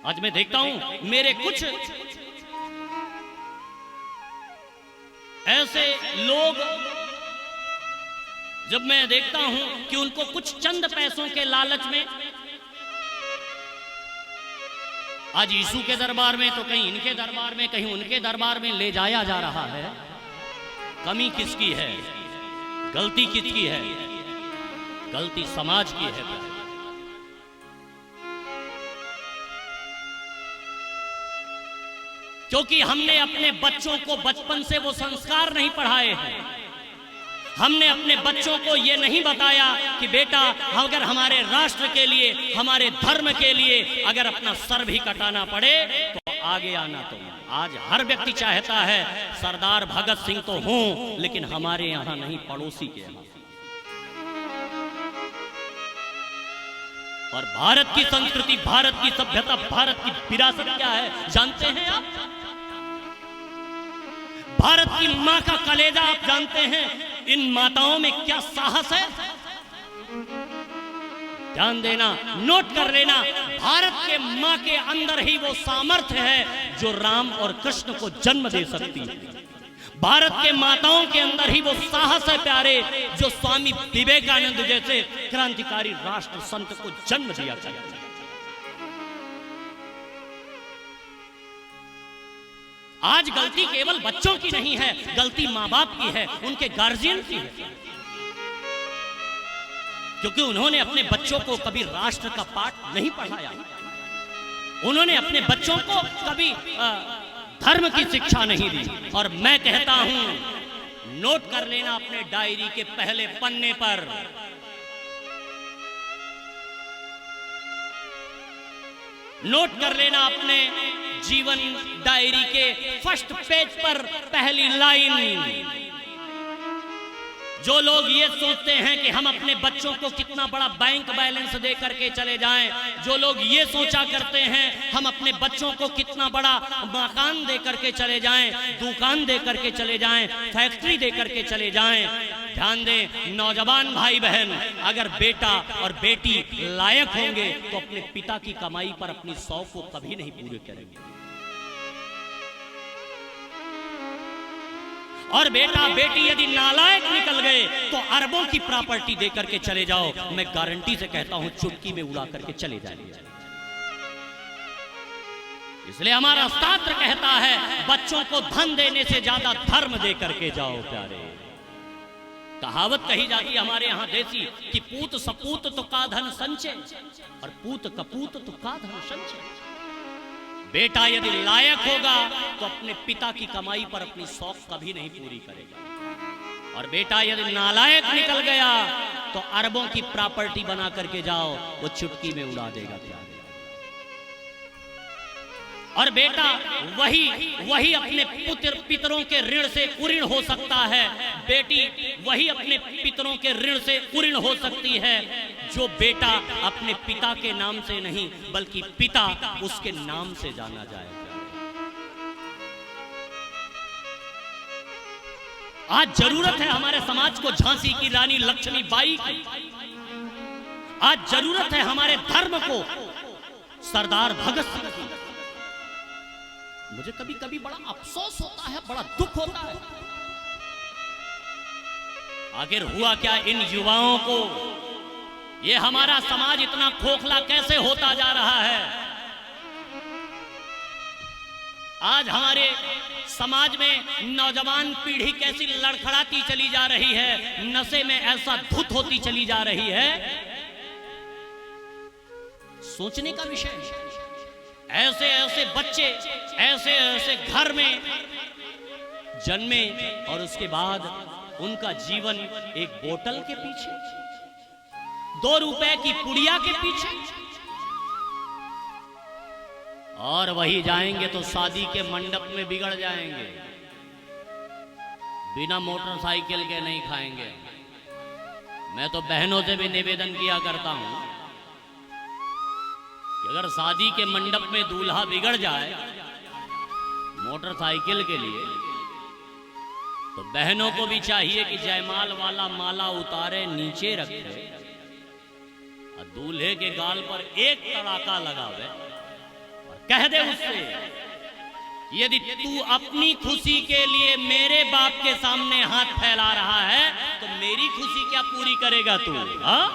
आज मैं देखता हूं मेरे कुछ ऐसे लोग, जब मैं देखता हूं कि उनको कुछ चंद पैसों के लालच में आज यीशु के दरबार में तो कहीं इनके दरबार में कहीं उनके दरबार में ले जाया जा रहा है, कमी किसकी है? गलती किसकी है? गलती समाज की है। क्योंकि हमने अपने बच्चों को बचपन से वो संस्कार नहीं पढ़ाए हैं। हमने अपने बच्चों को ये नहीं बताया कि बेटा अगर हमारे राष्ट्र के लिए, हमारे धर्म के लिए अगर अपना सर भी कटाना पड़े तो आगे आना। तुम आज हर व्यक्ति चाहता है सरदार भगत सिंह तो हूं, लेकिन हमारे यहां नहीं, पड़ोसी के यहां। और भारत की संस्कृति, भारत की सभ्यता, भारत की विरासत क्या है जानते हैं आप? भारत की मां का कलेजा आप जानते हैं? इन माताओं में क्या साहस है? ध्यान देना, नोट कर लेना, भारत के मां के अंदर ही वो सामर्थ्य है जो राम और कृष्ण को जन्म दे सकती है। भारत के माताओं के अंदर ही वो साहस है प्यारे, जो स्वामी विवेकानंद जैसे क्रांतिकारी राष्ट्र संत को जन्म दिया था। आज गलती केवल बच्चों की नहीं है, गलती माँ बाप की है, उनके गार्जियन की है, क्योंकि उन्होंने अपने बच्चों को कभी राष्ट्र का पाठ नहीं पढ़ाया। उन्होंने अपने बच्चों को कभी धर्म की शिक्षा नहीं दी। और मैं कहता हूं, नोट कर लेना अपने डायरी के पहले पन्ने पर, नोट कर लेना अपने जीवन डायरी के फर्स्ट पेज पर पहली लाइन। जो लोग ये सोचते हैं कि हम अपने बच्चों को कितना बड़ा बैंक बैलेंस दे करके चले जाएं, जो लोग ये सोचा करते हैं हम अपने बच्चों को कितना बड़ा मकान दे करके चले जाएं, दुकान दे करके चले जाएं, फैक्ट्री दे करके चले जाएं, ध्यान दें नौजवान भाई बहन, अगर बेटा और बेटी लायक होंगे तो अपने पिता की कमाई पर अपनी शौक को कभी नहीं पूरे करेंगे। और बेटा बेटी यदि नालायक निकल गए तो अरबों की प्रॉपर्टी दे करके चले जाओ, मैं गारंटी से कहता हूं चुटकी में उड़ा करके चले जाएंगे। इसलिए हमारा शास्त्र कहता है बच्चों को धन देने से ज्यादा धर्म दे करके जाओ प्यारे। कहावत कही जाती है हमारे यहां देसी कि पूत सपूत तो का धन संचय और पूत कपूत तो का धन संचय। बेटा यदि लायक होगा तो अपने पिता की कमाई पर अपनी शौक कभी नहीं पूरी करेगा, और बेटा यदि नालायक निकल गया तो अरबों की प्रॉपर्टी बना करके जाओ, वो चुटकी में उड़ा देगा। और बेटा वही अपने पितरों के ऋण से उऋण हो सकता है, बेटी वही अपने पितरों के ऋण से उऋण हो सकती है जो बेटा अपने पिता के नाम से नहीं बल्कि पिता उसके नाम से जाना जाए। आज जरूरत है हमारे समाज को झांसी की रानी लक्ष्मीबाई की। आज जरूरत है हमारे धर्म को सरदार भगत सिंह की। मुझे कभी कभी बड़ा अफसोस होता है, बड़ा दुख होता है, आखिर हुआ क्या इन युवाओं को? ये हमारा समाज इतना खोखला कैसे होता जा रहा है? आज हमारे समाज में नौजवान पीढ़ी कैसी लड़खड़ाती चली जा रही है, नशे में ऐसा धुत होती चली जा रही है, सोचने का विषय है। ऐसे ऐसे बच्चे ऐसे ऐसे घर में जन्मे और उसके बाद उनका जीवन एक बोतल के पीछे, 2 रुपए की पुड़िया के पीछे, और वही जाएंगे तो शादी के मंडप में बिगड़ जाएंगे। बिना मोटरसाइकिल के नहीं खाएंगे। मैं तो बहनों से भी निवेदन किया करता हूं कि अगर शादी के मंडप में दूल्हा बिगड़ जाए मोटरसाइकिल के लिए, तो बहनों को भी चाहिए कि जयमाल वाला माला उतारे नीचे रखे और दूल्हे के गाल पर एक तड़ाका लगावे और कह दे उससे, यदि तू अपनी खुशी के लिए मेरे बाप के सामने हाथ फैला रहा है तो मेरी खुशी क्या पूरी करेगा तू? हाँ,